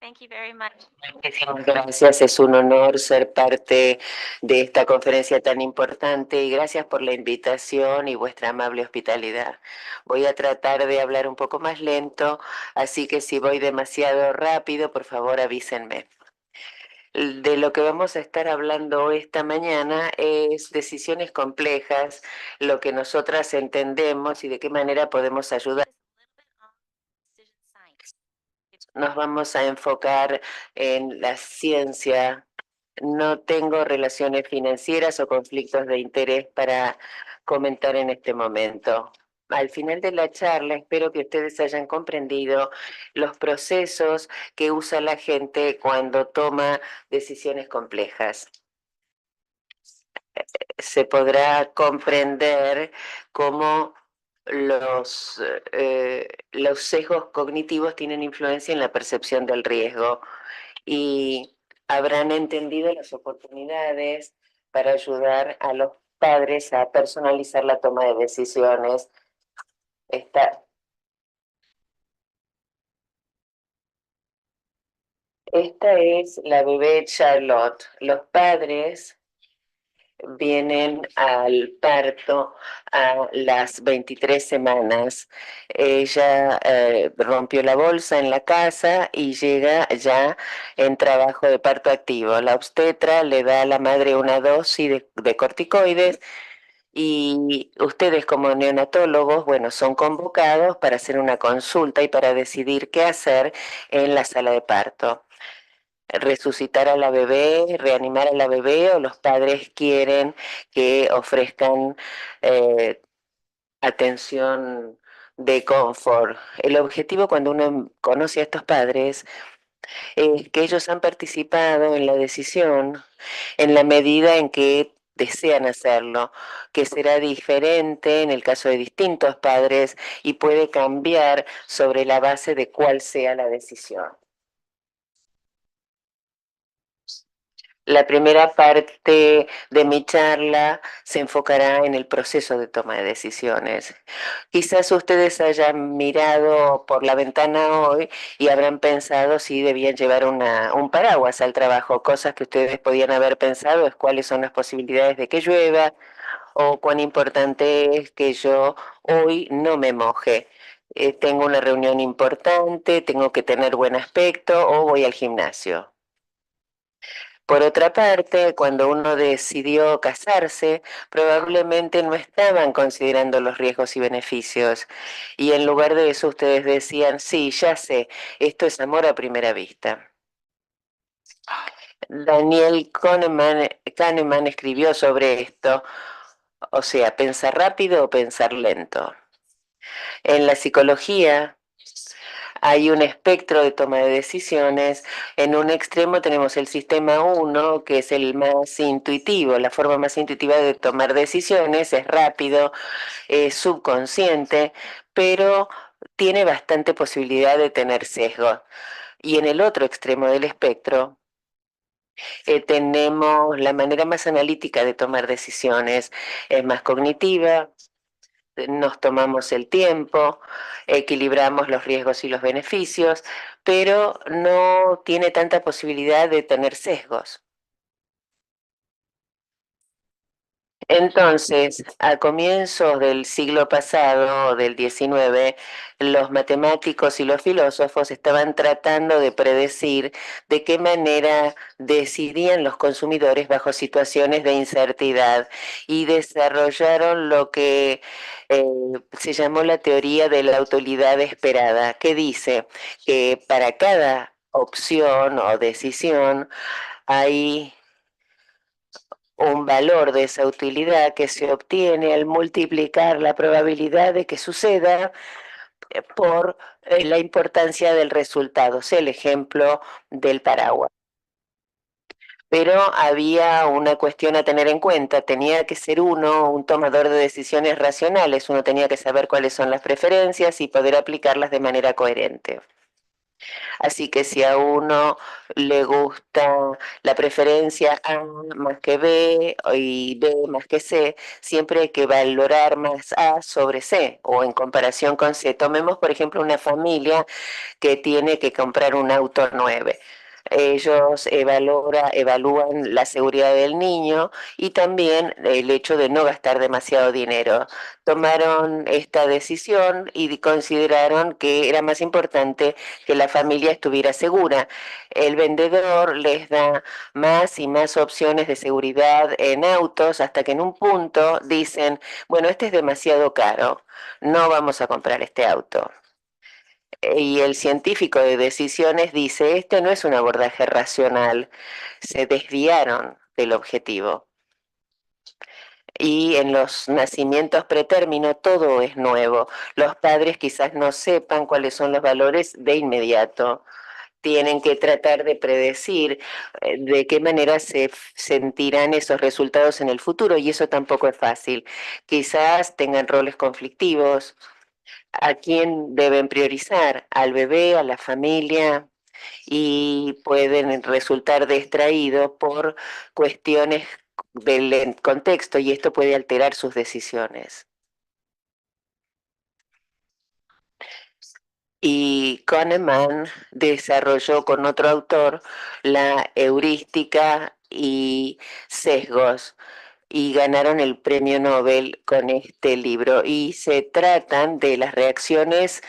Thank you very much. Muchísimas gracias, es un honor ser parte de esta conferencia tan importante y gracias por la invitación y vuestra amable hospitalidad. Voy a tratar de hablar un poco más lento, así que si voy demasiado rápido, por favor avísenme. De lo que vamos a estar hablando esta mañana es decisiones complejas, lo que nosotras entendemos y de qué manera podemos ayudar. Nos vamos a enfocar en la ciencia. No tengo relaciones financieras o conflictos de interés para comentar en este momento. Al final de la charla espero que ustedes hayan comprendido los procesos que usa la gente cuando toma decisiones complejas. Se podrá comprender cómo los sesgos cognitivos tienen influencia en la percepción del riesgo y habrán entendido las oportunidades para ayudar a los padres a personalizar la toma de decisiones. Esta es la bebé Charlotte. Los padres vienen al parto a las 23 semanas. Ella rompió la bolsa en la casa y llega ya en trabajo de parto activo. La obstetra le da a la madre una dosis de corticoides y ustedes como neonatólogos, bueno, son convocados para hacer una consulta y para decidir qué hacer en la sala de parto. Resucitar a la bebé, reanimar a la bebé, o los padres quieren que ofrezcan eh, atención de confort. El objetivo cuando uno conoce a estos padres es que ellos han participado en la decisión en la medida en que desean hacerlo, que será diferente en el caso de distintos padres y puede cambiar sobre la base de cuál sea la decisión. La primera parte de mi charla se enfocará en el proceso de toma de decisiones. Quizás ustedes hayan mirado por la ventana hoy y habrán pensado si debían llevar un paraguas al trabajo. Cosas que ustedes podían haber pensado es cuáles son las posibilidades de que llueva o cuán importante es que yo hoy no me moje. Tengo una reunión importante, tengo que tener buen aspecto o voy al gimnasio. Por otra parte, cuando uno decidió casarse, probablemente no estaban considerando los riesgos y beneficios. Y en lugar de eso, ustedes decían, sí, ya sé, esto es amor a primera vista. Daniel Kahneman escribió sobre esto, o sea, pensar rápido o pensar lento. En la psicología, hay un espectro de toma de decisiones. En un extremo tenemos el sistema 1, que es el más intuitivo, la forma más intuitiva de tomar decisiones, es rápido, es subconsciente, pero tiene bastante posibilidad de tener sesgo. Y en el otro extremo del espectro tenemos la manera más analítica de tomar decisiones, es más cognitiva, nos tomamos el tiempo, equilibramos los riesgos y los beneficios, pero no tiene tanta posibilidad de tener sesgos. Entonces, a comienzos del siglo pasado, del XIX, los matemáticos y los filósofos estaban tratando de predecir de qué manera decidían los consumidores bajo situaciones de incertidumbre y desarrollaron lo que se llamó la teoría de la utilidad esperada, que dice que para cada opción o decisión hay un valor de esa utilidad que se obtiene al multiplicar la probabilidad de que suceda por la importancia del resultado. Es el ejemplo del paraguas. Pero había una cuestión a tener en cuenta, tenía que ser uno un tomador de decisiones racionales, uno tenía que saber cuáles son las preferencias y poder aplicarlas de manera coherente. Así que si a uno le gusta la preferencia A más que B y B más que C, siempre hay que valorar más A sobre C o en comparación con C. Tomemos, por ejemplo, una familia que tiene que comprar un auto nuevo. Ellos evalúan la seguridad del niño y también el hecho de no gastar demasiado dinero. Tomaron esta decisión y consideraron que era más importante que la familia estuviera segura. El vendedor les da más y más opciones de seguridad en autos hasta que en un punto dicen, bueno, este es demasiado caro, no vamos a comprar este auto. Y el científico de decisiones dice, este no es un abordaje racional, se desviaron del objetivo. Y en los nacimientos pretérmino todo es nuevo. Los padres quizás no sepan cuáles son los valores de inmediato. Tienen que tratar de predecir de qué manera se sentirán esos resultados en el futuro y eso tampoco es fácil. Quizás tengan roles conflictivos, a quién deben priorizar, al bebé, a la familia, y pueden resultar distraídos por cuestiones del contexto y esto puede alterar sus decisiones. Y Kahneman desarrolló con otro autor la heurística y sesgos y ganaron el premio Nobel con este libro y se tratan de las reacciones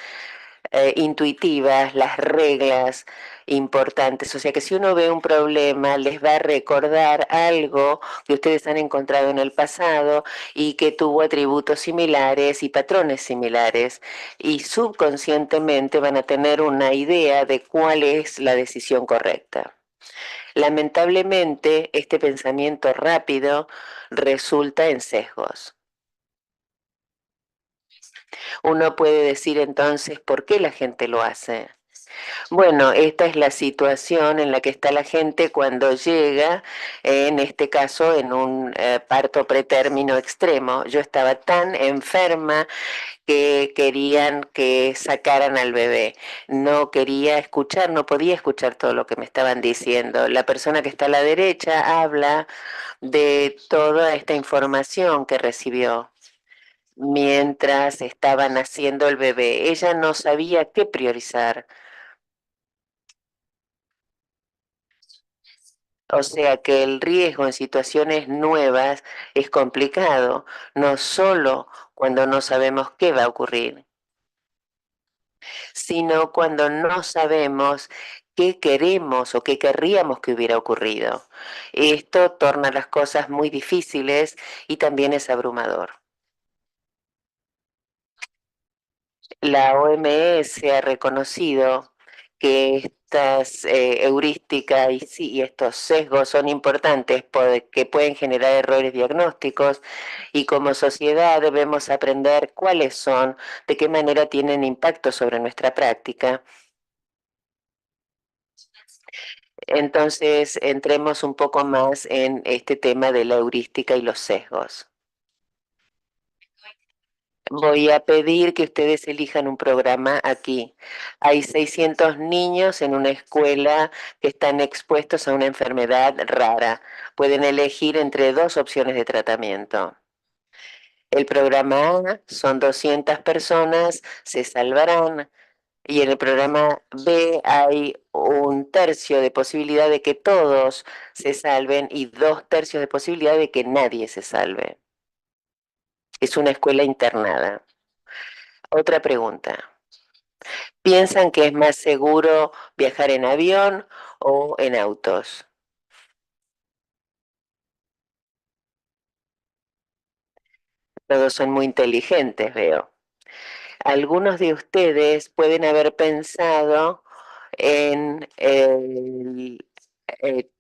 intuitivas, las reglas importantes. O sea que si uno ve un problema, les va a recordar algo que ustedes han encontrado en el pasado y que tuvo atributos similares y patrones similares. Y subconscientemente van a tener una idea de cuál es la decisión correcta. Lamentablemente, este pensamiento rápido resulta en sesgos. Uno puede decir entonces por qué la gente lo hace. Bueno, esta es la situación en la que está la gente cuando llega, en este caso, en un parto pretérmino extremo. Yo estaba tan enferma que querían que sacaran al bebé. No quería escuchar, no podía escuchar todo lo que me estaban diciendo. La persona que está a la derecha habla de toda esta información que recibió mientras estaban haciendo el bebé. Ella no sabía qué priorizar. O sea que el riesgo en situaciones nuevas es complicado, no solo cuando no sabemos qué va a ocurrir, sino cuando no sabemos qué queremos o qué querríamos que hubiera ocurrido. Esto torna las cosas muy difíciles y también es abrumador. La OMS ha reconocido que estas heurísticas y estos sesgos son importantes porque pueden generar errores diagnósticos y como sociedad debemos aprender cuáles son, de qué manera tienen impacto sobre nuestra práctica. Entonces, entremos un poco más en este tema de la heurística y los sesgos. Voy a pedir que ustedes elijan un programa aquí. Hay 600 niños en una escuela que están expuestos a una enfermedad rara. Pueden elegir entre dos opciones de tratamiento. El programa A son 200 personas, se salvarán. Y en el programa B hay un tercio de posibilidad de que todos se salven y dos tercios de posibilidad de que nadie se salve. Es una escuela internada. Otra pregunta. ¿Piensan que es más seguro viajar en avión o en autos? Todos son muy inteligentes, veo. Algunos de ustedes pueden haber pensado en el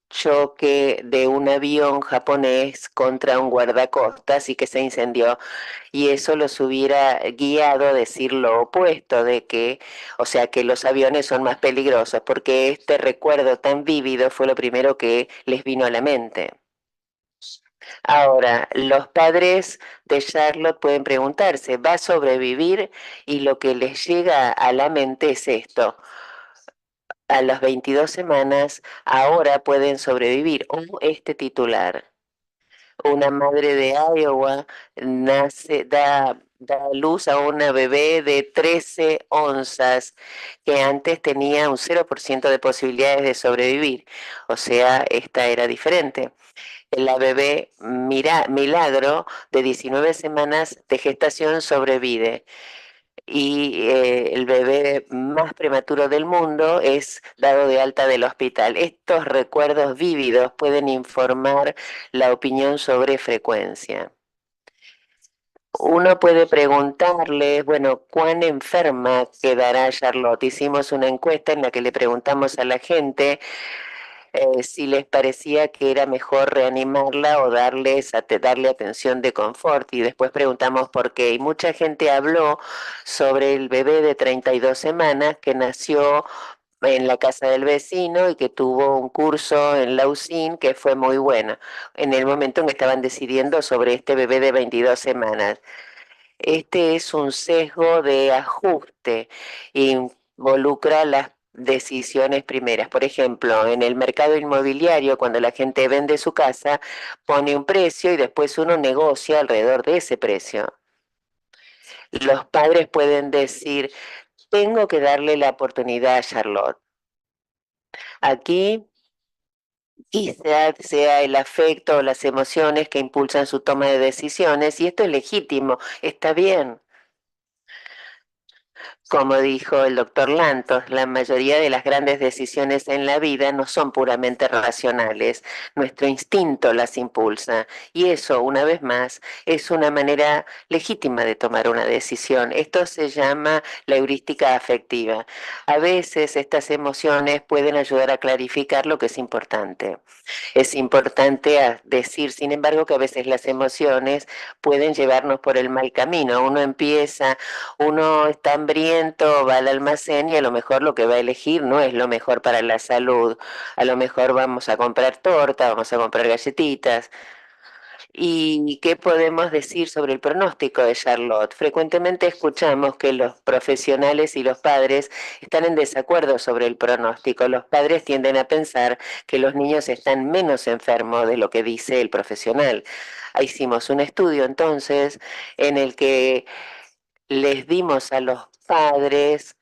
choque de un avión japonés contra un guardacostas y que se incendió. Y eso los hubiera guiado a decir lo opuesto de que, o sea, que los aviones son más peligrosos, porque este recuerdo tan vívido fue lo primero que les vino a la mente. Ahora, los padres de Charlotte pueden preguntarse, ¿va a sobrevivir? Y lo que les llega a la mente es esto. a las 22 semanas ahora pueden sobrevivir. O este titular, una madre de Iowa da a luz a una bebé de 13 onzas que antes tenía un 0% de posibilidades de sobrevivir. O sea, esta era diferente. La bebé Milagro, de 19 semanas de gestación, sobrevive. Y el bebé más prematuro del mundo es dado de alta del hospital. Estos recuerdos vívidos pueden informar la opinión sobre frecuencia. Uno puede preguntarle, bueno, ¿cuán enferma quedará Charlotte? Hicimos una encuesta en la que le preguntamos a la gente si les parecía que era mejor reanimarla o darle atención de confort. Y después preguntamos por qué. Y mucha gente habló sobre el bebé de 32 semanas que nació en la casa del vecino y que tuvo un curso en la USIN que fue muy bueno en el momento en que estaban decidiendo sobre este bebé de 22 semanas. Este es un sesgo de ajuste, involucra las decisiones primeras. Por ejemplo, en el mercado inmobiliario, cuando la gente vende su casa, pone un precio y después uno negocia alrededor de ese precio. Los padres pueden decir, tengo que darle la oportunidad a Charlotte. Aquí quizá sea el afecto o las emociones que impulsan su toma de decisiones y esto es legítimo, está bien. Como dijo el doctor Lantos, la mayoría de las grandes decisiones en la vida no son puramente racionales. Nuestro instinto las impulsa. Y eso, una vez más, es una manera legítima de tomar una decisión. Esto se llama la heurística afectiva. A veces estas emociones pueden ayudar a clarificar lo que es importante. Es importante decir, sin embargo, que a veces las emociones pueden llevarnos por el mal camino. Uno está hambriento, va al almacén y a lo mejor lo que va a elegir no es lo mejor para la salud. A lo mejor vamos a comprar torta, vamos a comprar galletitas. ¿Y qué podemos decir sobre el pronóstico de Charlotte? Frecuentemente escuchamos que los profesionales y los padres están en desacuerdo sobre el pronóstico. Los padres tienden a pensar que los niños están menos enfermos de lo que dice el profesional. Hicimos un estudio entonces en el que les dimos a los padres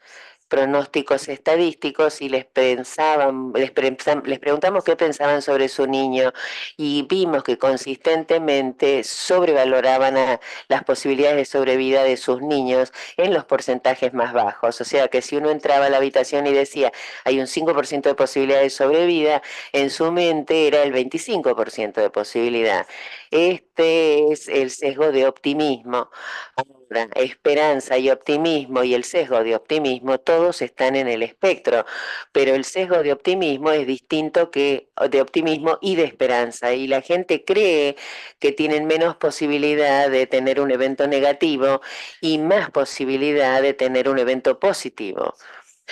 pronósticos estadísticos y les preguntamos qué pensaban sobre su niño y vimos que consistentemente sobrevaloraban las posibilidades de sobrevida de sus niños en los porcentajes más bajos. O sea que si uno entraba a la habitación y decía hay un 5% de posibilidad de sobrevida, en su mente era el 25% de posibilidad. Este es el sesgo de optimismo. Ahora, esperanza y optimismo y el sesgo de optimismo, todos están en el espectro, pero el sesgo de optimismo es distinto que de optimismo y de esperanza, y la gente cree que tienen menos posibilidad de tener un evento negativo y más posibilidad de tener un evento positivo.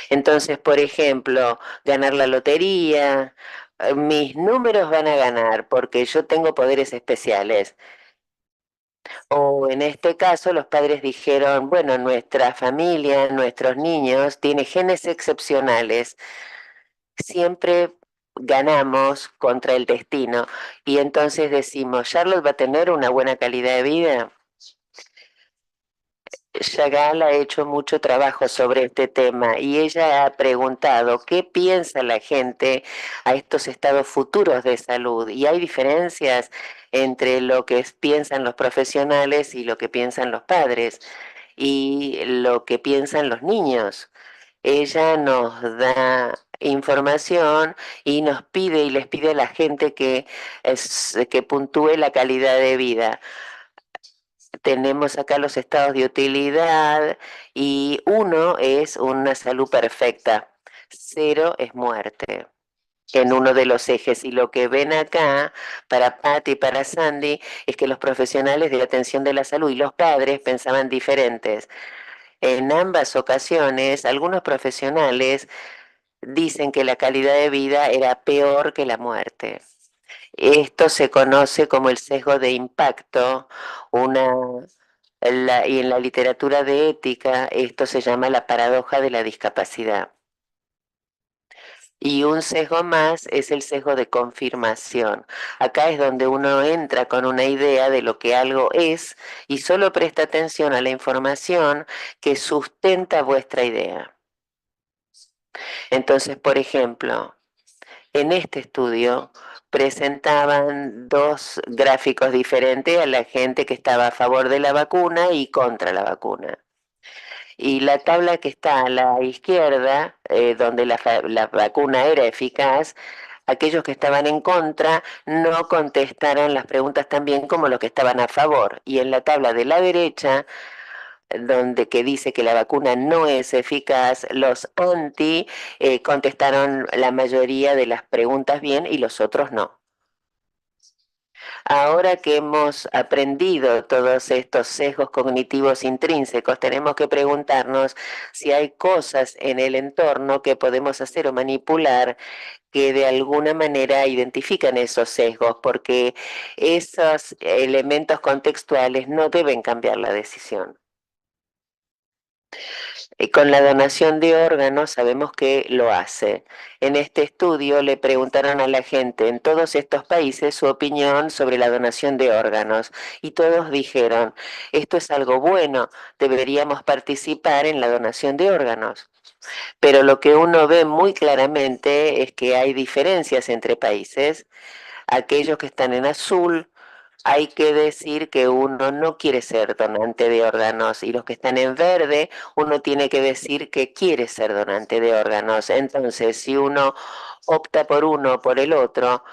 Entonces, por ejemplo, ganar la lotería, mis números van a ganar porque yo tengo poderes especiales. O en este caso los padres dijeron, bueno, nuestra familia, nuestros niños, tiene genes excepcionales, siempre ganamos contra el destino y entonces decimos, Charlotte va a tener una buena calidad de vida. Chagall ha hecho mucho trabajo sobre este tema y ella ha preguntado qué piensa la gente a estos estados futuros de salud. Y hay diferencias entre lo que piensan los profesionales y lo que piensan los padres y lo que piensan los niños. Ella nos da información y nos pide y les pide a la gente que puntúe la calidad de vida. Tenemos acá los estados de utilidad y uno es una salud perfecta, cero es muerte en uno de los ejes. Y lo que ven acá para Patty y para Sandy es que los profesionales de la atención de la salud y los padres pensaban diferentes. En ambas ocasiones, algunos profesionales dicen que la calidad de vida era peor que la muerte. Esto se conoce como el sesgo de impacto, una y en la literatura de ética esto se llama la paradoja de la discapacidad. Y un sesgo más es el sesgo de confirmación. Acá es donde uno entra con una idea de lo que algo es y solo presta atención a la información que sustenta vuestra idea. Entonces, por ejemplo, en este estudio presentaban dos gráficos diferentes a la gente que estaba a favor de la vacuna y contra la vacuna. Y la tabla que está a la izquierda, donde la vacuna era eficaz, aquellos que estaban en contra no contestaron las preguntas tan bien como los que estaban a favor. Y en la tabla de la derecha, donde que dice que la vacuna no es eficaz, los anti contestaron la mayoría de las preguntas bien y los otros no. Ahora que hemos aprendido todos estos sesgos cognitivos intrínsecos, tenemos que preguntarnos si hay cosas en el entorno que podemos hacer o manipular que de alguna manera identifican esos sesgos, porque esos elementos contextuales no deben cambiar la decisión. Y con la donación de órganos sabemos que lo hace. En este estudio le preguntaron a la gente en todos estos países su opinión sobre la donación de órganos y todos dijeron, esto es algo bueno, deberíamos participar en la donación de órganos. Pero lo que uno ve muy claramente es que hay diferencias entre países. Aquellos que están en azul, hay que decir que uno no quiere ser donante de órganos y los que están en verde, uno tiene que decir que quiere ser donante de órganos. Entonces, si uno opta por uno o por el otro,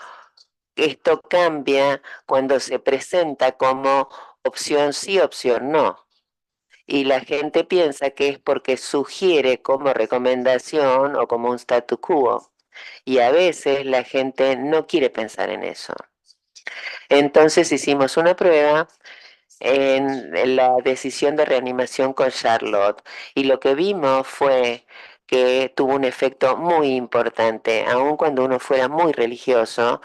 esto cambia cuando se presenta como opción sí, opción no. Y la gente piensa que es porque sugiere como recomendación o como un statu quo. Y a veces la gente no quiere pensar en eso. Entonces hicimos una prueba en la decisión de reanimación con Charlotte y lo que vimos fue que tuvo un efecto muy importante, aun cuando uno fuera muy religioso,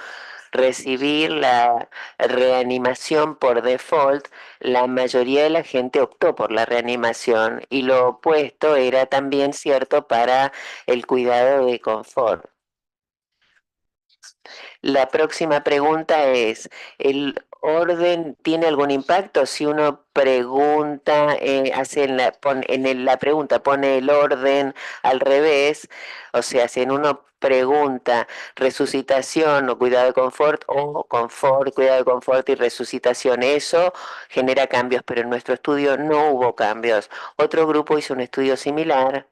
recibir la reanimación por default, la mayoría de la gente optó por la reanimación y lo opuesto era también cierto para el cuidado de confort. La próxima pregunta es, ¿el orden tiene algún impacto? Si uno pregunta, hace la pregunta, pone el orden al revés, o sea, si en uno pregunta resucitación o cuidado de confort o confort, cuidado de confort y resucitación, eso genera cambios, pero en nuestro estudio no hubo cambios. Otro grupo hizo un estudio similar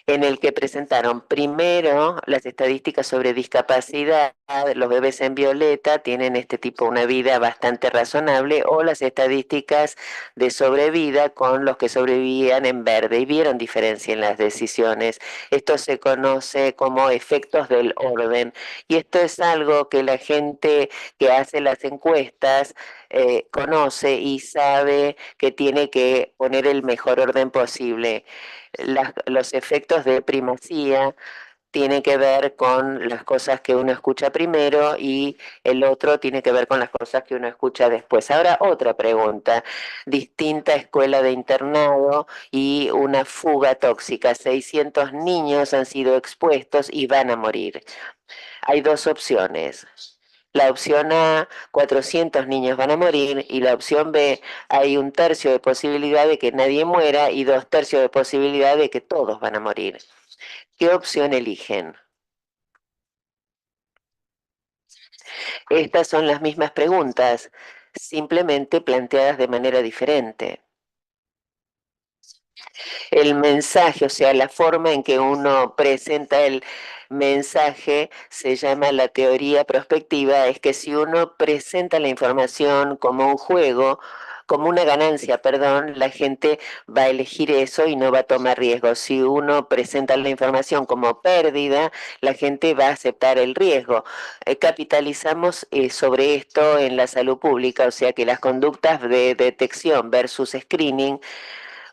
en el que presentaron primero las estadísticas sobre discapacidad, los bebés en violeta tienen este tipo una vida bastante razonable, o las estadísticas de sobrevida con los que sobrevivían en verde y vieron diferencia en las decisiones. Esto se conoce como efectos del orden y esto es algo que la gente que hace las encuestas conoce y sabe que tiene que poner el mejor orden posible. Los efectos de primacía tienen que ver con las cosas que uno escucha primero y el otro tiene que ver con las cosas que uno escucha después. Ahora otra pregunta, distinta escuela de internado y una fuga tóxica. 600 niños han sido expuestos y van a morir. Hay dos opciones. La opción A, 400 niños van a morir y la opción B, hay un tercio de posibilidad de que nadie muera y dos tercios de posibilidad de que todos van a morir. ¿Qué opción eligen? Estas son las mismas preguntas, simplemente planteadas de manera diferente. El mensaje, o sea, la forma en que uno presenta el mensaje se llama la teoría prospectiva, es que si uno presenta la información como un juego, como una ganancia, perdón, la gente va a elegir eso y no va a tomar riesgo. Si uno presenta la información como pérdida, la gente va a aceptar el riesgo. Capitalizamos sobre esto en la salud pública, o sea que las conductas de detección versus screening,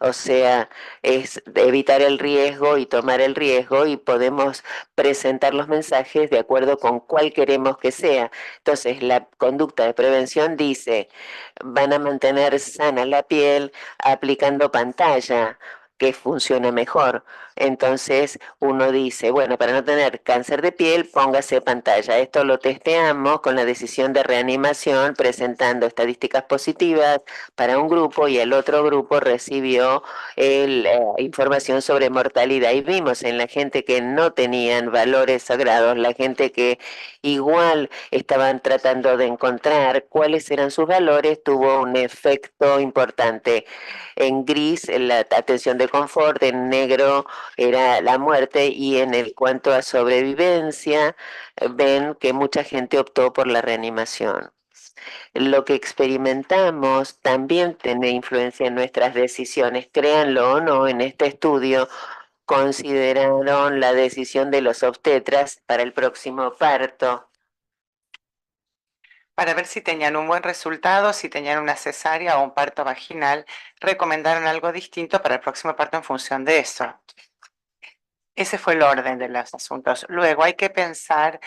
o sea, es evitar el riesgo y tomar el riesgo y podemos presentar los mensajes de acuerdo con cuál queremos que sea. Entonces, la conducta de prevención dice, van a mantener sana la piel aplicando pantalla. que funciona mejor. Entonces uno dice, bueno, para no tener cáncer de piel, póngase pantalla. Esto lo testeamos con la decisión de reanimación, presentando estadísticas positivas para un grupo y el otro grupo recibió información sobre mortalidad. Y vimos en la gente que no tenían valores sagrados, la gente que igual estaban tratando de encontrar cuáles eran sus valores, tuvo un efecto importante. En gris, la atención de confort; en negro era la muerte, y en el cuanto a sobrevivencia, ven que mucha gente optó por la reanimación. Lo que experimentamos también tiene influencia en nuestras decisiones. Créanlo o no, en este estudio consideraron la decisión de los obstetras para el próximo parto. Para ver si tenían un buen resultado, si tenían una cesárea o un parto vaginal, recomendaron algo distinto para el próximo parto en función de eso. Ese fue el orden de los asuntos. Luego hay que pensar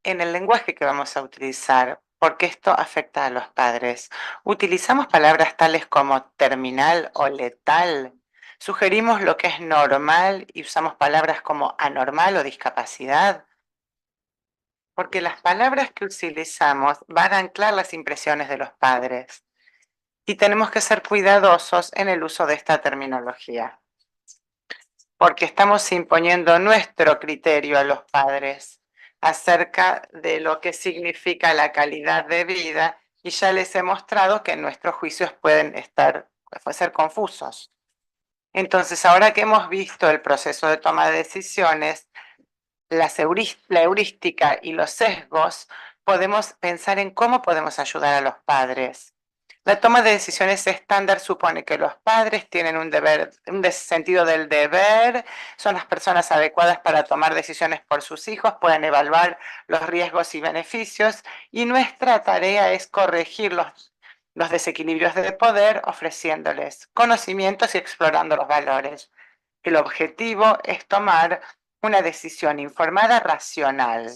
en el lenguaje que vamos a utilizar, porque esto afecta a los padres. Utilizamos palabras tales como terminal o letal. Sugerimos lo que es normal y usamos palabras como anormal o discapacidad, porque las palabras que utilizamos van a anclar las impresiones de los padres y tenemos que ser cuidadosos en el uso de esta terminología, porque estamos imponiendo nuestro criterio a los padres acerca de lo que significa la calidad de vida, y ya les he mostrado que nuestros juicios pueden ser confusos. Entonces, ahora que hemos visto el proceso de toma de decisiones, la heurística y los sesgos, podemos pensar en cómo podemos ayudar a los padres. La toma de decisiones estándar supone que los padres tienen un deber, un sentido del deber, son las personas adecuadas para tomar decisiones por sus hijos, pueden evaluar los riesgos y beneficios, y nuestra tarea es corregir los desequilibrios de poder, ofreciéndoles conocimientos y explorando los valores. El objetivo es tomar una decisión informada, racional.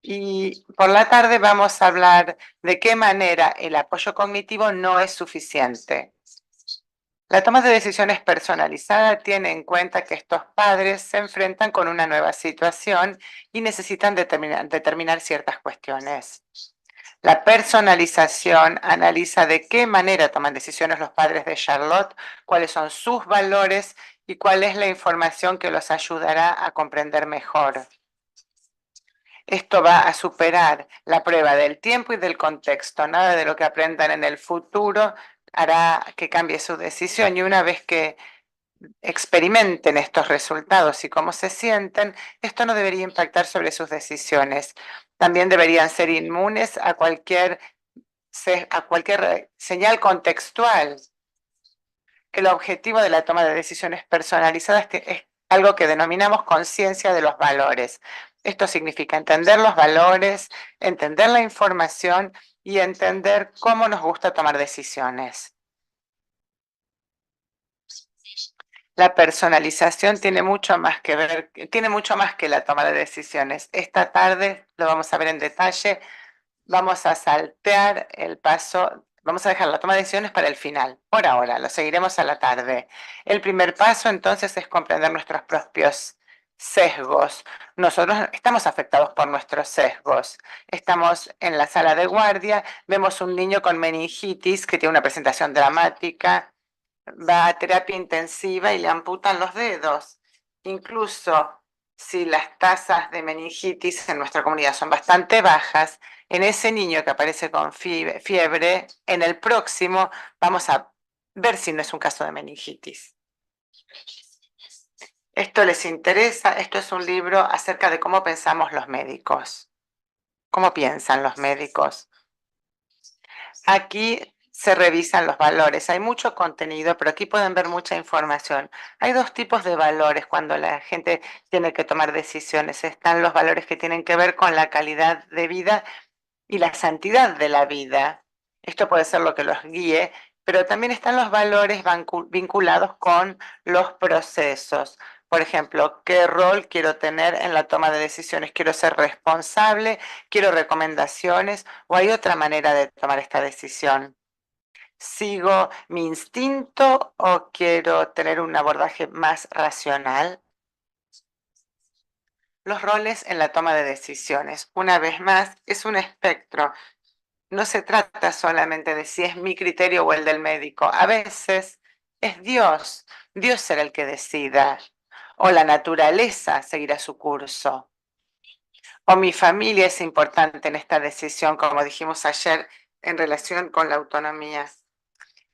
Y por la tarde vamos a hablar de qué manera el apoyo cognitivo no es suficiente. La toma de decisiones personalizada tiene en cuenta que estos padres se enfrentan con una nueva situación y necesitan determinar ciertas cuestiones. La personalización analiza de qué manera toman decisiones los padres de Charlotte, cuáles son sus valores y cuál es la información que los ayudará a comprender mejor. Esto va a superar la prueba del tiempo y del contexto. Nada de lo que aprendan en el futuro hará que cambie su decisión, y una vez que experimenten estos resultados y cómo se sienten, esto no debería impactar sobre sus decisiones. También deberían ser inmunes a cualquier señal contextual. El objetivo de la toma de decisiones personalizadas es algo que denominamos conciencia de los valores. Esto significa entender los valores, entender la información y entender cómo nos gusta tomar decisiones. La personalización tiene mucho más que ver, tiene mucho más que la toma de decisiones. Esta tarde lo vamos a ver en detalle. Vamos a saltear el paso, vamos a dejar la toma de decisiones para el final. Por ahora, lo seguiremos a la tarde. El primer paso entonces es comprender nuestros propios sesgos. Nosotros estamos afectados por nuestros sesgos. Estamos en la sala de guardia, vemos un niño con meningitis que tiene una presentación dramática, va a terapia intensiva y le amputan los dedos. Incluso si las tasas de meningitis en nuestra comunidad son bastante bajas, en ese niño que aparece con fiebre, en el próximo vamos a ver si no es un caso de meningitis. ¿Esto les interesa? Esto es un libro acerca de cómo pensamos los médicos. ¿Cómo piensan los médicos? Aquí se revisan los valores. Hay mucho contenido, pero aquí pueden ver mucha información. Hay dos tipos de valores cuando la gente tiene que tomar decisiones. Están los valores que tienen que ver con la calidad de vida y la santidad de la vida. Esto puede ser lo que los guíe, pero también están los valores vinculados con los procesos. Por ejemplo, ¿qué rol quiero tener en la toma de decisiones? ¿Quiero ser responsable? ¿Quiero recomendaciones? ¿O hay otra manera de tomar esta decisión? ¿Sigo mi instinto o quiero tener un abordaje más racional? Los roles en la toma de decisiones, una vez más, es un espectro. No se trata solamente de si es mi criterio o el del médico. A veces es Dios. Dios será el que decida. O la naturaleza seguirá su curso. O mi familia es importante en esta decisión, como dijimos ayer, en relación con la autonomía.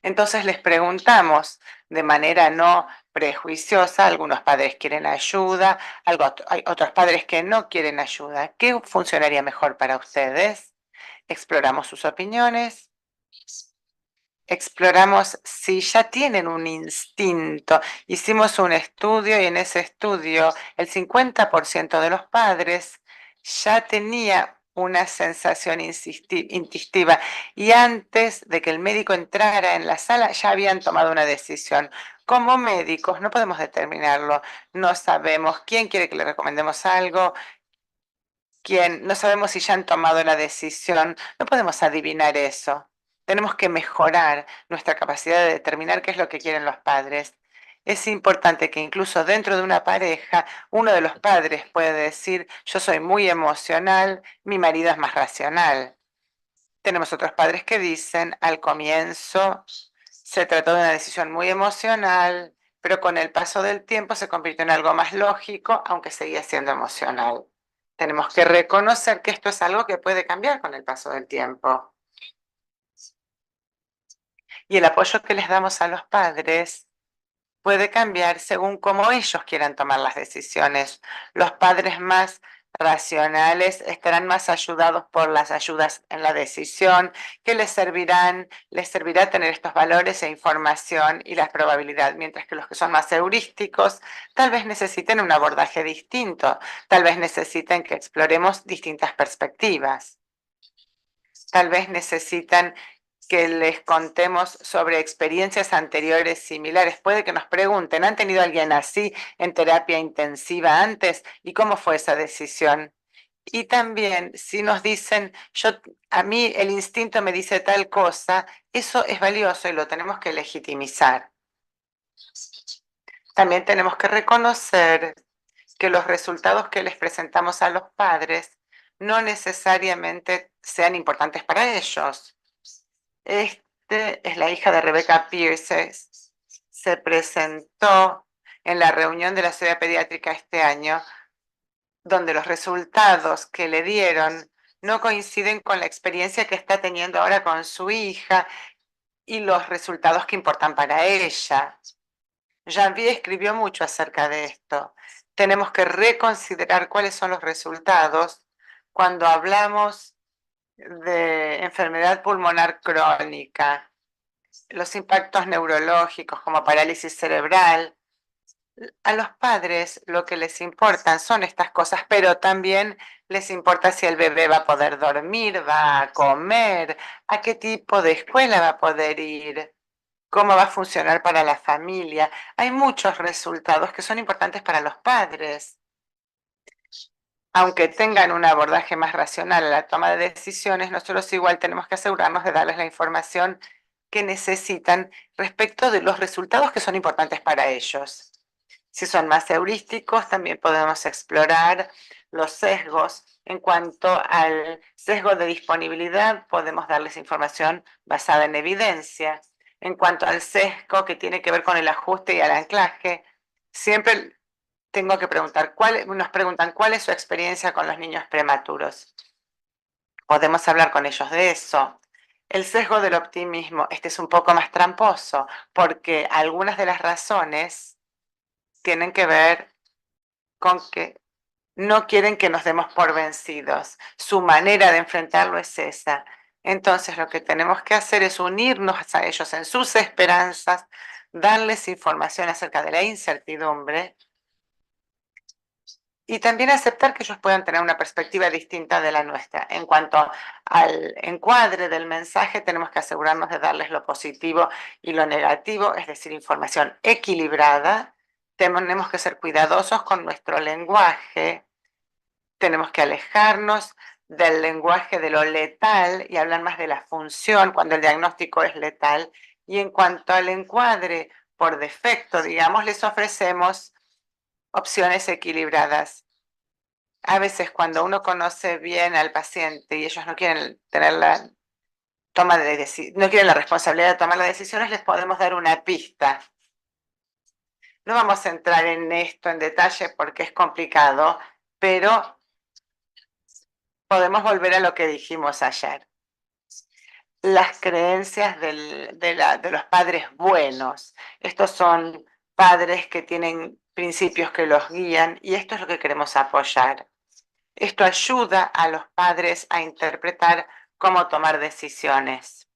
Entonces les preguntamos de manera no prejuiciosa, algunos padres quieren ayuda, hay otros padres que no quieren ayuda. ¿Qué funcionaría mejor para ustedes? Exploramos sus opiniones, exploramos si ya tienen un instinto. Hicimos un estudio y en ese estudio el 50% de los padres ya tenía una sensación instintiva y antes de que el médico entrara en la sala ya habían tomado una decisión. Como médicos no podemos determinarlo, no sabemos quién quiere que le recomendemos algo, no sabemos si ya han tomado la decisión, no podemos adivinar eso. Tenemos que mejorar nuestra capacidad de determinar qué es lo que quieren los padres. Es importante que incluso dentro de una pareja, uno de los padres puede decir, yo soy muy emocional, mi marido es más racional. Tenemos otros padres que dicen, al comienzo se trató de una decisión muy emocional, pero con el paso del tiempo se convirtió en algo más lógico, aunque seguía siendo emocional. Tenemos que reconocer que esto es algo que puede cambiar con el paso del tiempo. Y el apoyo que les damos a los padres puede cambiar según cómo ellos quieran tomar las decisiones. Los padres más racionales estarán más ayudados por las ayudas en la decisión que les servirá tener estos valores e información y la probabilidad, mientras que los que son más heurísticos tal vez necesiten un abordaje distinto, tal vez necesiten que exploremos distintas perspectivas, tal vez necesitan que les contemos sobre experiencias anteriores similares. Puede que nos pregunten, ¿han tenido alguien así en terapia intensiva antes? ¿Y cómo fue esa decisión? Y también, si nos dicen, a mí el instinto me dice tal cosa, eso es valioso y lo tenemos que legitimizar. También tenemos que reconocer que los resultados que les presentamos a los padres no necesariamente sean importantes para ellos. Este es la hija de Rebecca Pierce. Se presentó en la reunión de la Sociedad Pediátrica este año, donde los resultados que le dieron no coinciden con la experiencia que está teniendo ahora con su hija y los resultados que importan para ella. Janvier escribió mucho acerca de esto. Tenemos que reconsiderar cuáles son los resultados cuando hablamos de enfermedad pulmonar crónica, los impactos neurológicos como parálisis cerebral. A los padres lo que les importan son estas cosas, pero también les importa si el bebé va a poder dormir, va a comer, a qué tipo de escuela va a poder ir, cómo va a funcionar para la familia. Hay muchos resultados que son importantes para los padres. Aunque tengan un abordaje más racional a la toma de decisiones, nosotros igual tenemos que asegurarnos de darles la información que necesitan respecto de los resultados que son importantes para ellos. Si son más heurísticos, también podemos explorar los sesgos. En cuanto al sesgo de disponibilidad, podemos darles información basada en evidencia. En cuanto al sesgo que tiene que ver con el ajuste y el anclaje, siempre tengo que preguntar, nos preguntan cuál es su experiencia con los niños prematuros. Podemos hablar con ellos de eso. El sesgo del optimismo, este es un poco más tramposo, porque algunas de las razones tienen que ver con que no quieren que nos demos por vencidos. Su manera de enfrentarlo es esa. Entonces lo que tenemos que hacer es unirnos a ellos en sus esperanzas, darles información acerca de la incertidumbre y también aceptar que ellos puedan tener una perspectiva distinta de la nuestra. En cuanto al encuadre del mensaje, tenemos que asegurarnos de darles lo positivo y lo negativo, es decir, información equilibrada. Tenemos que ser cuidadosos con nuestro lenguaje, tenemos que alejarnos del lenguaje de lo letal y hablan más de la función cuando el diagnóstico es letal. Y en cuanto al encuadre por defecto, digamos, les ofrecemos opciones equilibradas. A veces cuando uno conoce bien al paciente y ellos no quieren tener la no quieren la responsabilidad de tomar las decisiones, les podemos dar una pista. No vamos a entrar en esto en detalle porque es complicado, pero podemos volver a lo que dijimos ayer. Las creencias de los padres buenos. Estos son padres que tienen principios que los guían y esto es lo que queremos apoyar. Esto ayuda a los padres a interpretar cómo tomar decisiones.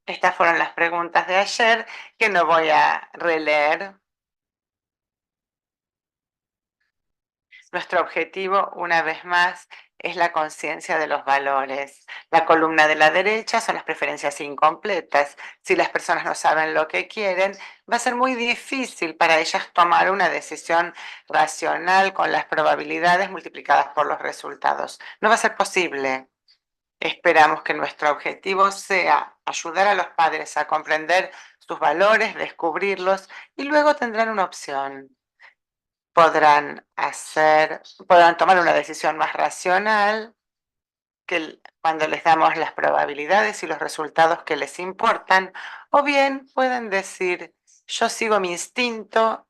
Estas fueron las preguntas de ayer que no voy a releer. Nuestro objetivo, una vez más, es la conciencia de los valores. La columna de la derecha son las preferencias incompletas. Si las personas no saben lo que quieren, va a ser muy difícil para ellas tomar una decisión racional con las probabilidades multiplicadas por los resultados. No va a ser posible. Esperamos que nuestro objetivo sea ayudar a los padres a comprender sus valores, descubrirlos y luego tendrán una opción. Podrán tomar una decisión más racional cuando les damos las probabilidades y los resultados que les importan, o bien pueden decir, yo sigo mi instinto,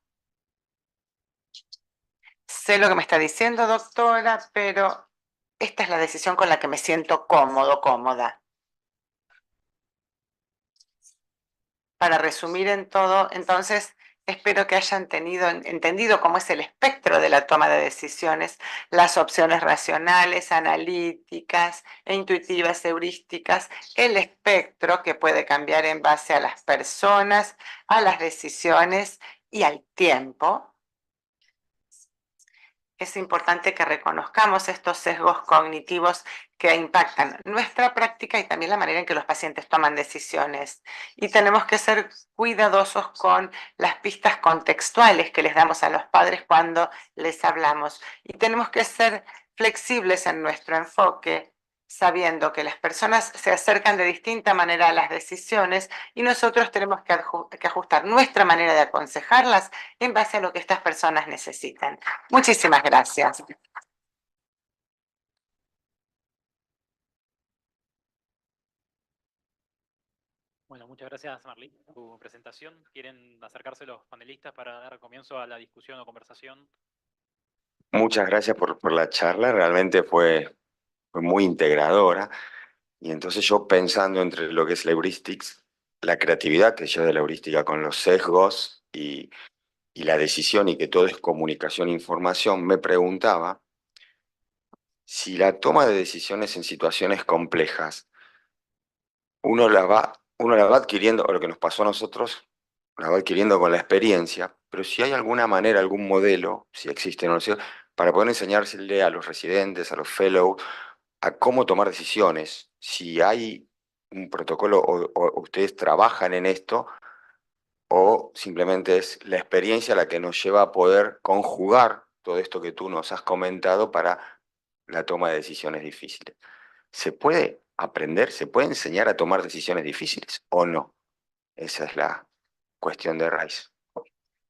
sé lo que me está diciendo, doctora, pero esta es la decisión con la que me siento cómodo, cómoda. Para resumir en todo, entonces, espero que hayan entendido cómo es el espectro de la toma de decisiones, las opciones racionales, analíticas e intuitivas, heurísticas, el espectro que puede cambiar en base a las personas, a las decisiones y al tiempo. Es importante que reconozcamos estos sesgos cognitivos que impactan nuestra práctica y también la manera en que los pacientes toman decisiones. Y tenemos que ser cuidadosos con las pistas contextuales que les damos a los padres cuando les hablamos. Y tenemos que ser flexibles en nuestro enfoque, sabiendo que las personas se acercan de distinta manera a las decisiones y nosotros tenemos que ajustar nuestra manera de aconsejarlas en base a lo que estas personas necesitan. Muchísimas gracias. Bueno, muchas gracias, Marlene, por tu presentación. ¿Quieren acercarse los panelistas para dar comienzo a la discusión o conversación? Muchas gracias por la charla, realmente fue muy integradora. Y entonces yo pensando entre lo que es la heuristics, la creatividad que lleva de la heurística con los sesgos y la decisión y que todo es comunicación e información, me preguntaba si la toma de decisiones en situaciones complejas, uno la va adquiriendo, o lo que nos pasó a nosotros, la va adquiriendo con la experiencia, pero si hay alguna manera, algún modelo, si existe o no existe, para poder enseñársele a los residentes, a los fellows, a cómo tomar decisiones, si hay un protocolo o ustedes trabajan en esto, o simplemente es la experiencia la que nos lleva a poder conjugar todo esto que tú nos has comentado para la toma de decisiones difíciles. ¿Se puede aprender, se puede enseñar a tomar decisiones difíciles o no? Esa es la cuestión de Rice.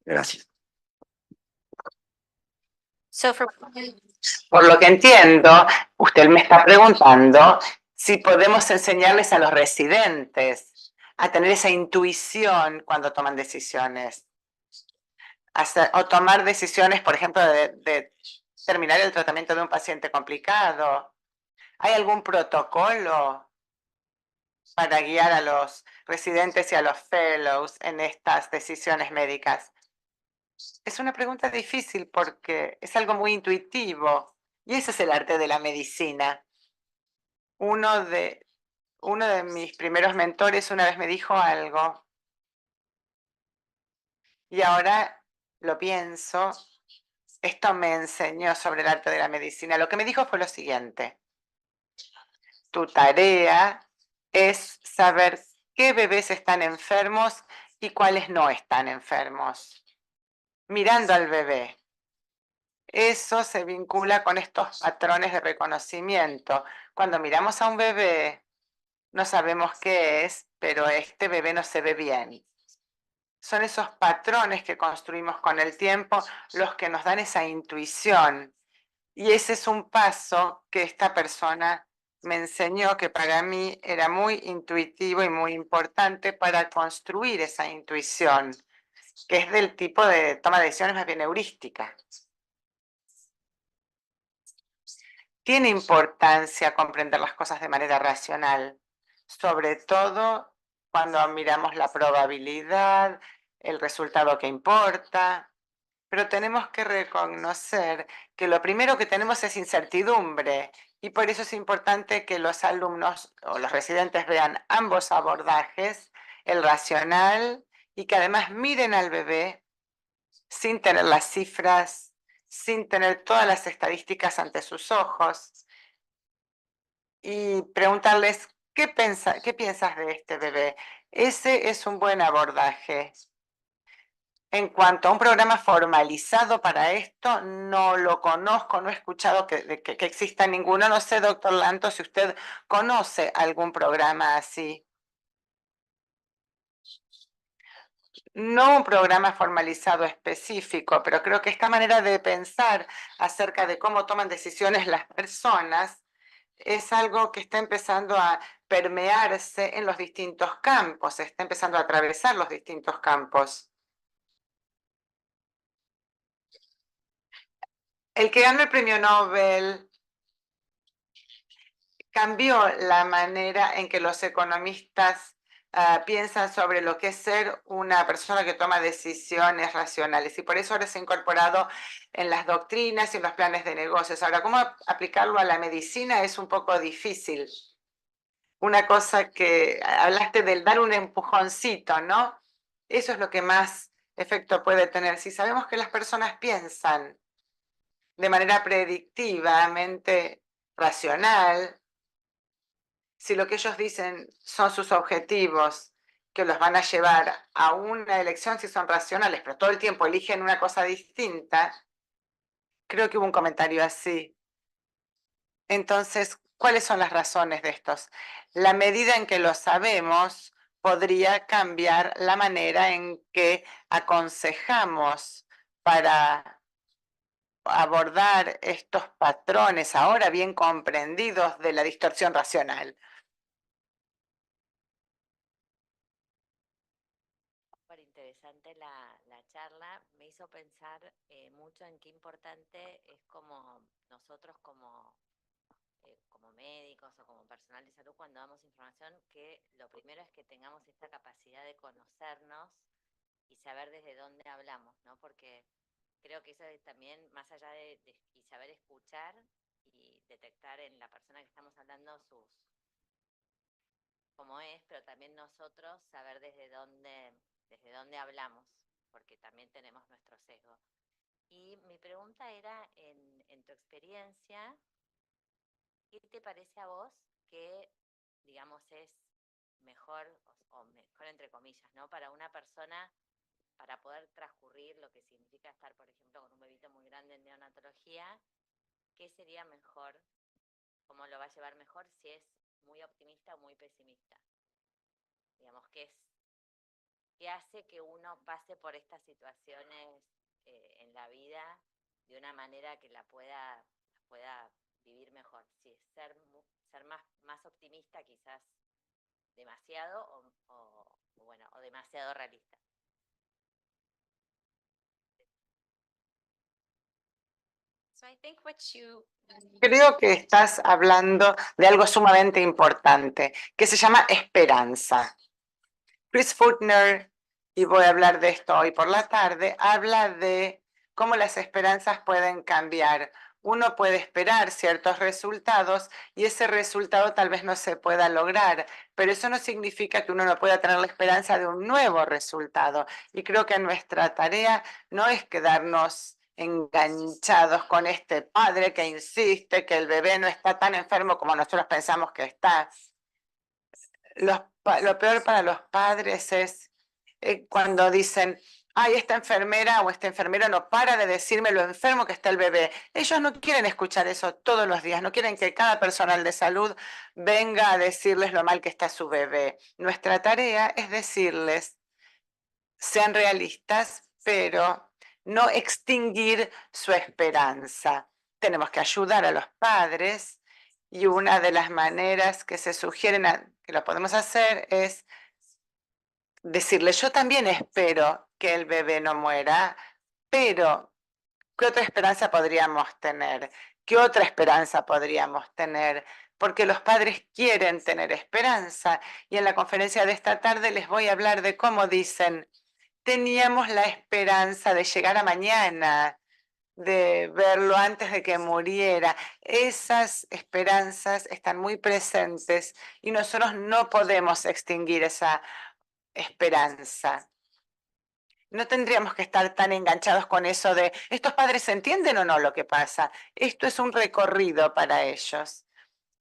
Gracias. Por lo que entiendo, usted me está preguntando si podemos enseñarles a los residentes a tener esa intuición cuando toman decisiones. O tomar decisiones, por ejemplo, de terminar el tratamiento de un paciente complicado. ¿Hay algún protocolo para guiar a los residentes y a los fellows en estas decisiones médicas? Es una pregunta difícil porque es algo muy intuitivo y ese es el arte de la medicina. Uno de mis primeros mentores una vez me dijo algo y ahora lo pienso. Esto me enseñó sobre el arte de la medicina. Lo que me dijo fue lo siguiente. Tu tarea es saber qué bebés están enfermos y cuáles no están enfermos. Mirando al bebé. Eso se vincula con estos patrones de reconocimiento. Cuando miramos a un bebé, no sabemos qué es, pero este bebé no se ve bien. Son esos patrones que construimos con el tiempo los que nos dan esa intuición. Y ese es un paso que esta persona me enseñó que para mí era muy intuitivo y muy importante para construir esa intuición, que es del tipo de toma de decisiones más bien heurística. Tiene importancia comprender las cosas de manera racional, sobre todo cuando miramos la probabilidad, el resultado que importa, pero tenemos que reconocer que lo primero que tenemos es incertidumbre y por eso es importante que los alumnos o los residentes vean ambos abordajes, el racional y que además miren al bebé sin tener las cifras, sin tener todas las estadísticas ante sus ojos y preguntarles, ¿qué piensas de este bebé? Ese es un buen abordaje. En cuanto a un programa formalizado para esto, no lo conozco, no he escuchado que exista ninguno. No sé, doctor Lanto, si usted conoce algún programa así. No un programa formalizado específico, pero creo que esta manera de pensar acerca de cómo toman decisiones las personas es algo que está empezando a permearse en los distintos campos, está empezando a atravesar los distintos campos. El que ganó el premio Nobel cambió la manera en que los economistas piensan sobre lo que es ser una persona que toma decisiones racionales y por eso ahora se ha incorporado en las doctrinas y en los planes de negocios. Ahora, ¿cómo aplicarlo a la medicina? Es un poco difícil. Una cosa que hablaste del dar un empujoncito, ¿no? Eso es lo que más efecto puede tener. Si sabemos que las personas piensan de manera predictivamente racional, si lo que ellos dicen son sus objetivos que los van a llevar a una elección, si son racionales, pero todo el tiempo eligen una cosa distinta, creo que hubo un comentario así. Entonces, ¿cuáles son las razones de estos? La medida en que lo sabemos podría cambiar la manera en que aconsejamos para abordar estos patrones ahora bien comprendidos de la distorsión racional. Súper interesante la charla. Me hizo pensar mucho en qué importante es como nosotros como médicos o como personal de salud cuando damos información, que lo primero es que tengamos esta capacidad de conocernos y saber desde dónde hablamos, ¿no? Porque creo que eso es también, más allá de y saber escuchar y detectar en la persona que estamos hablando sus cómo es, pero también nosotros saber desde dónde hablamos, porque también tenemos nuestro sesgo. Y mi pregunta era, en tu experiencia, ¿qué te parece a vos que, digamos, es mejor, o mejor entre comillas, ¿no? Para una persona, para poder transcurrir lo que significa estar, por ejemplo, con un bebito muy grande en neonatología, ¿qué sería mejor? ¿Cómo lo va a llevar mejor si es muy optimista o muy pesimista? Digamos, ¿qué hace que uno pase por estas situaciones en la vida de una manera que la pueda vivir mejor? Si es ser más optimista, quizás demasiado, o demasiado realista. Creo que estás hablando de algo sumamente importante, que se llama esperanza. Chris Fultner, y voy a hablar de esto hoy por la tarde, habla de cómo las esperanzas pueden cambiar. Uno puede esperar ciertos resultados y ese resultado tal vez no se pueda lograr, pero eso no significa que uno no pueda tener la esperanza de un nuevo resultado. Y creo que nuestra tarea no es quedarnos enganchados con este padre que insiste que el bebé no está tan enfermo como nosotros pensamos que está. Lo peor para los padres es cuando dicen, ay, esta enfermera o este enfermero no para de decirme lo enfermo que está el bebé. Ellos no quieren escuchar eso todos los días, no quieren que cada personal de salud venga a decirles lo mal que está su bebé. Nuestra tarea es decirles, sean realistas, pero no extinguir su esperanza. Tenemos que ayudar a los padres y una de las maneras que se sugieren que lo podemos hacer es decirle, yo también espero que el bebé no muera, pero ¿qué otra esperanza podríamos tener? ¿Qué otra esperanza podríamos tener? Porque los padres quieren tener esperanza. Y en la conferencia de esta tarde les voy a hablar de cómo dicen, teníamos la esperanza de llegar a mañana, de verlo antes de que muriera. Esas esperanzas están muy presentes y nosotros no podemos extinguir esa esperanza. No tendríamos que estar tan enganchados con eso de, ¿estos padres entienden o no lo que pasa? Esto es un recorrido para ellos.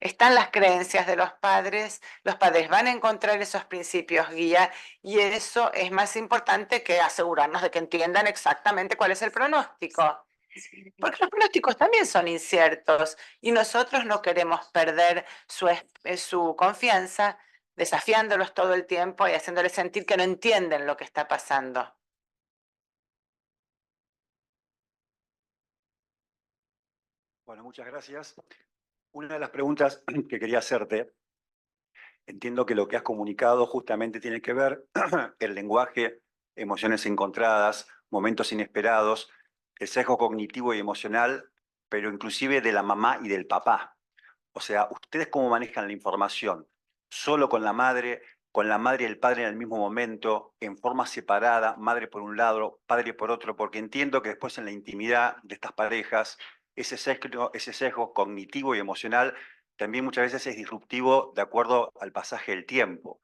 Están las creencias de los padres van a encontrar esos principios guía y eso es más importante que asegurarnos de que entiendan exactamente cuál es el pronóstico. Porque los pronósticos también son inciertos y nosotros no queremos perder su confianza desafiándolos todo el tiempo y haciéndoles sentir que no entienden lo que está pasando. Bueno, muchas gracias. Una de las preguntas que quería hacerte, entiendo que lo que has comunicado justamente tiene que ver el lenguaje, emociones encontradas, momentos inesperados, el sesgo cognitivo y emocional, pero inclusive de la mamá y del papá. O sea, ¿ustedes cómo manejan la información? ¿Solo con la madre y el padre en el mismo momento, en forma separada, madre por un lado, padre por otro? Porque entiendo que después en la intimidad de estas parejas, ese sesgo cognitivo y emocional también muchas veces es disruptivo de acuerdo al pasaje del tiempo.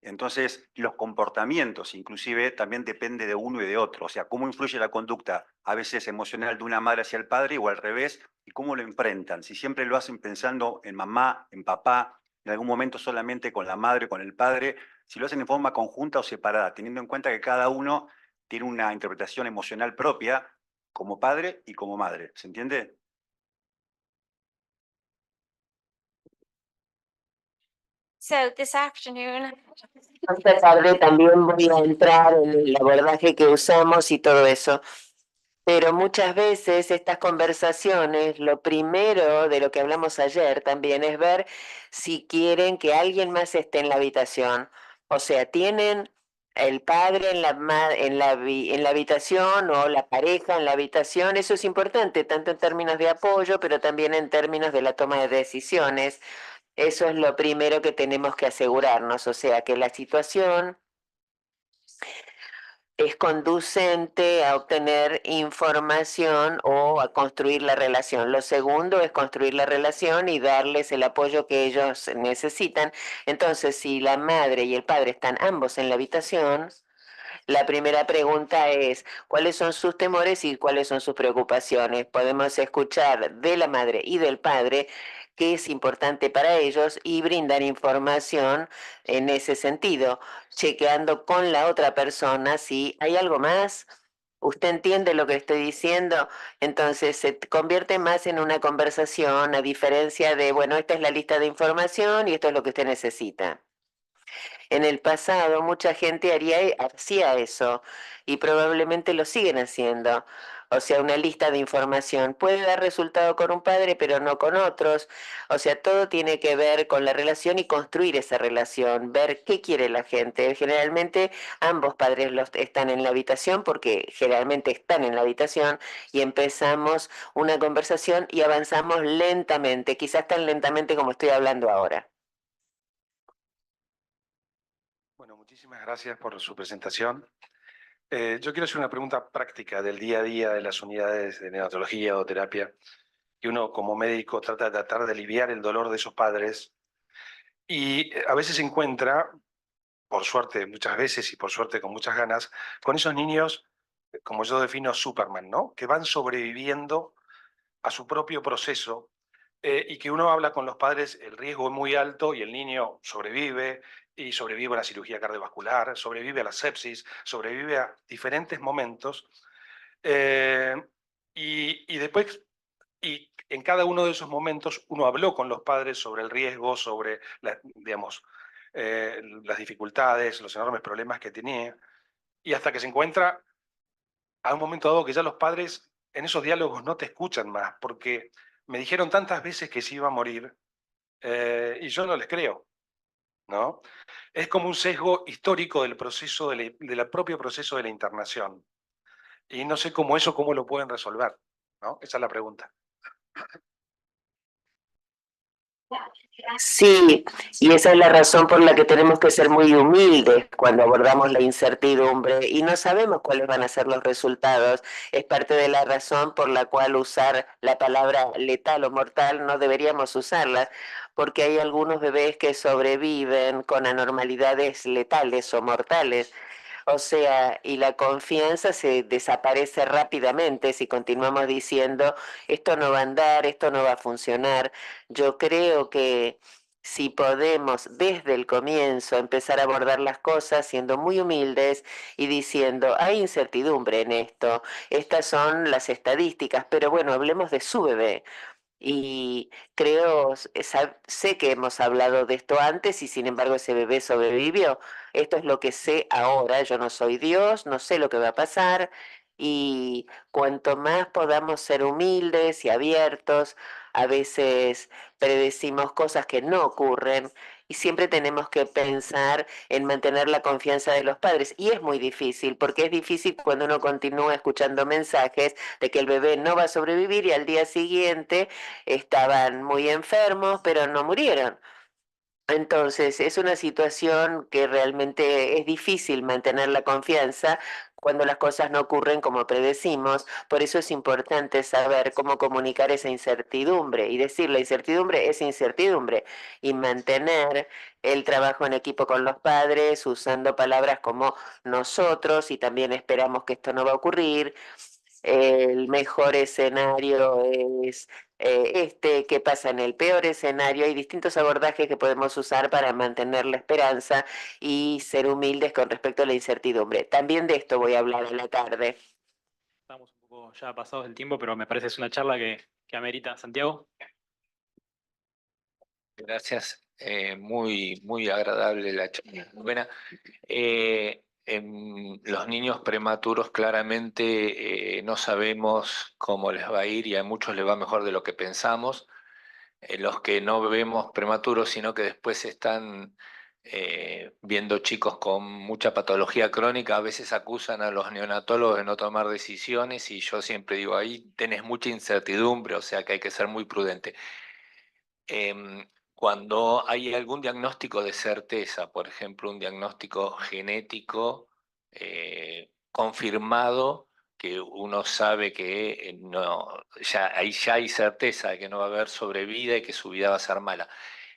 Entonces, los comportamientos inclusive también depende de uno y de otro. O sea, cómo influye la conducta a veces emocional de una madre hacia el padre o al revés, y cómo lo enfrentan. Si siempre lo hacen pensando en mamá, en papá, en algún momento solamente con la madre, con el padre, si lo hacen en forma conjunta o separada, teniendo en cuenta que cada uno tiene una interpretación emocional propia como padre y como madre. ¿Se entiende? So this afternoon, Esta tarde también voy a entrar en el abordaje que usamos y todo eso. Pero muchas veces estas conversaciones, lo primero de lo que hablamos ayer también es ver si quieren que alguien más esté en la habitación. O sea, tienen el padre en la habitación o la pareja en la habitación. Eso es importante, tanto en términos de apoyo, pero también en términos de la toma de decisiones. Eso es lo primero que tenemos que asegurarnos. O sea, que la situación es conducente a obtener información o a construir la relación. Lo segundo es construir la relación y darles el apoyo que ellos necesitan. Entonces, si la madre y el padre están ambos en la habitación, la primera pregunta es, ¿cuáles son sus temores y cuáles son sus preocupaciones? Podemos escuchar de la madre y del padre qué es importante para ellos y brindar información en ese sentido, chequeando con la otra persona si hay algo más. ¿Usted entiende lo que estoy diciendo? Entonces se convierte más en una conversación a diferencia de, bueno, esta es la lista de información y esto es lo que usted necesita. En el pasado mucha gente hacía eso y probablemente lo siguen haciendo. O sea, una lista de información puede dar resultado con un padre, pero no con otros. O sea, todo tiene que ver con la relación y construir esa relación, ver qué quiere la gente. Generalmente ambos padres están en la habitación porque generalmente están en la habitación y empezamos una conversación y avanzamos lentamente, quizás tan lentamente como estoy hablando ahora. Bueno, muchísimas gracias por su presentación. Yo quiero hacer una pregunta práctica del día a día de las unidades de neonatología o terapia, que uno como médico trata de tratar de aliviar el dolor de esos padres y a veces se encuentra, por suerte muchas veces y por suerte con muchas ganas, con esos niños, como yo defino Superman, ¿no? Que van sobreviviendo a su propio proceso y que uno habla con los padres, el riesgo es muy alto y el niño sobrevive y sobrevive a la cirugía cardiovascular, sobrevive a la sepsis, sobrevive a diferentes momentos. Y después, y en cada uno de esos momentos, uno habló con los padres sobre el riesgo, sobre, digamos, las dificultades, los enormes problemas que tenía, y hasta que se encuentra a un momento dado que ya los padres en esos diálogos no te escuchan más, porque me dijeron tantas veces que se iba a morir, y yo no les creo, ¿no? Es como un sesgo histórico del proceso, del propio proceso de la internación. Y no sé cómo lo pueden resolver, ¿no? Esa es la pregunta. Sí, y esa es la razón por la que tenemos que ser muy humildes cuando abordamos la incertidumbre y no sabemos cuáles van a ser los resultados. Es parte de la razón por la cual usar la palabra letal o mortal no deberíamos usarla, porque hay algunos bebés que sobreviven con anormalidades letales o mortales. O sea, y la confianza se desaparece rápidamente si continuamos diciendo, esto no va a andar, esto no va a funcionar. Yo creo que si podemos desde el comienzo empezar a abordar las cosas siendo muy humildes y diciendo, hay incertidumbre en esto, estas son las estadísticas, pero bueno, hablemos de su bebé. Y creo, sé que hemos hablado de esto antes y sin embargo ese bebé sobrevivió. Esto es lo que sé ahora. Yo no soy Dios, no sé lo que va a pasar. Y cuanto más podamos ser humildes y abiertos, a veces predecimos cosas que no ocurren y siempre tenemos que pensar en mantener la confianza de los padres. Y es muy difícil, porque es difícil cuando uno continúa escuchando mensajes de que el bebé no va a sobrevivir y al día siguiente estaban muy enfermos, pero no murieron. Entonces, es una situación que realmente es difícil mantener la confianza cuando las cosas no ocurren como predecimos. Por eso es importante saber cómo comunicar esa incertidumbre y decir la incertidumbre es incertidumbre y mantener el trabajo en equipo con los padres usando palabras como nosotros y también esperamos que esto no va a ocurrir. El mejor escenario es qué pasa en el peor escenario. Hay distintos abordajes que podemos usar para mantener la esperanza y ser humildes con respecto a la incertidumbre. También de esto voy a hablar en la tarde. Estamos un poco ya pasados del tiempo, pero me parece es una charla que amerita. Santiago. Gracias, muy agradable la charla, muy buena. Los niños prematuros claramente no sabemos cómo les va a ir y a muchos les va mejor de lo que pensamos. Los que no vemos prematuros, sino que después están viendo chicos con mucha patología crónica, a veces acusan a los neonatólogos de no tomar decisiones y yo siempre digo, ahí tenés mucha incertidumbre, o sea que hay que ser muy prudente. Cuando hay algún diagnóstico de certeza, por ejemplo, un diagnóstico genético confirmado, que uno sabe que no, ahí ya hay certeza de que no va a haber sobrevida y que su vida va a ser mala.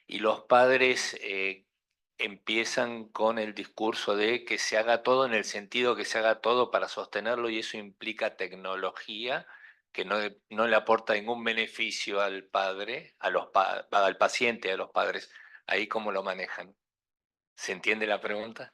Y los padres empiezan con el discurso de que se haga todo en el sentido que se haga todo para sostenerlo y eso implica tecnología que no le aporta ningún beneficio al padre, al paciente, a los padres. Ahí cómo lo manejan. ¿Se entiende la pregunta?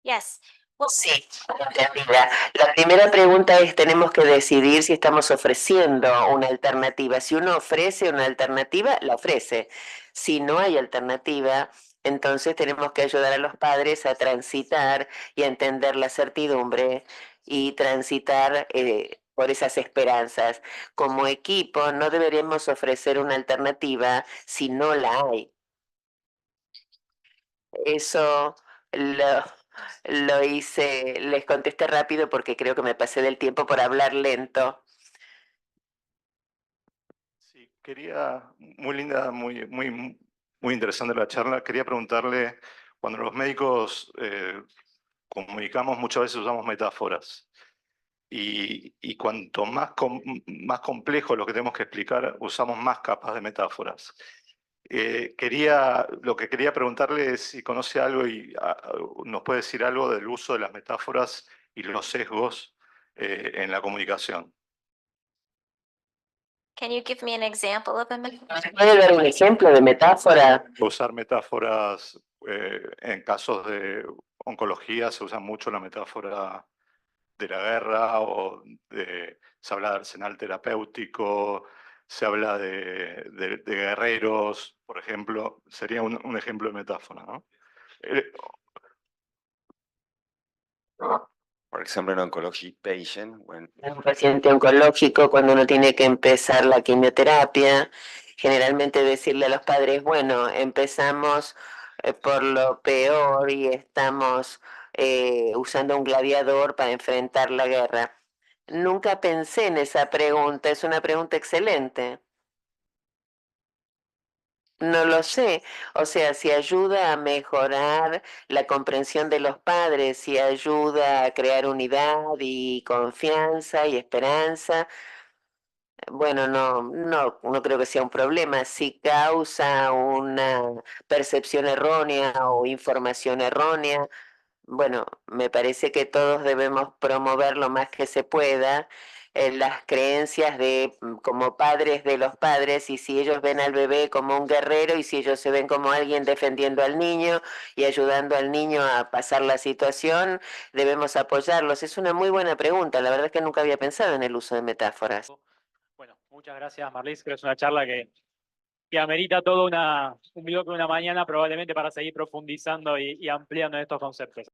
Yes. Well, Sí, entendida. La primera pregunta es, tenemos que decidir si estamos ofreciendo una alternativa. Si uno ofrece una alternativa, la ofrece. Si no hay alternativa, entonces tenemos que ayudar a los padres a transitar y a entender la certidumbre y transitar por esas esperanzas. Como equipo, no deberíamos ofrecer una alternativa si no la hay. Eso lo, lo hice, les contesté rápido porque creo que me pasé del tiempo por hablar lento. Sí, quería, muy linda, muy interesante la charla. Quería preguntarle, cuando los médicos comunicamos, muchas veces usamos metáforas. Y cuanto más complejo lo que tenemos que explicar, usamos más capas de metáforas. Lo que quería preguntarle es si conoce algo y nos puede decir algo del uso de las metáforas y los sesgos en la comunicación. Can you give me an example of a metaphor? ¿Puede dar un ejemplo de metáfora? Usar metáforas en casos de oncología, se usa mucho la metáfora de la guerra se habla de arsenal terapéutico, se habla de guerreros, por ejemplo, sería un ejemplo de metáfora, ¿no? For example, an oncology patient, when Un paciente oncológico, cuando uno tiene que empezar la quimioterapia, generalmente decirle a los padres, bueno, empezamos por lo peor y estamos usando un gladiador para enfrentar la guerra. Nunca pensé en esa pregunta, es una pregunta excelente. No lo sé, o sea, si ayuda a mejorar la comprensión de los padres, si ayuda a crear unidad y confianza y esperanza, bueno, no creo que sea un problema. Si causa una percepción errónea o información errónea, bueno, me parece que todos debemos promover lo más que se pueda las creencias de como padres de los padres, y si ellos ven al bebé como un guerrero y si ellos se ven como alguien defendiendo al niño y ayudando al niño a pasar la situación, debemos apoyarlos. Es una muy buena pregunta. La verdad es que nunca había pensado en el uso de metáforas. Bueno, muchas gracias, Marlis. Creo que es una charla que amerita todo un bloque, una mañana, probablemente para seguir profundizando y ampliando estos conceptos.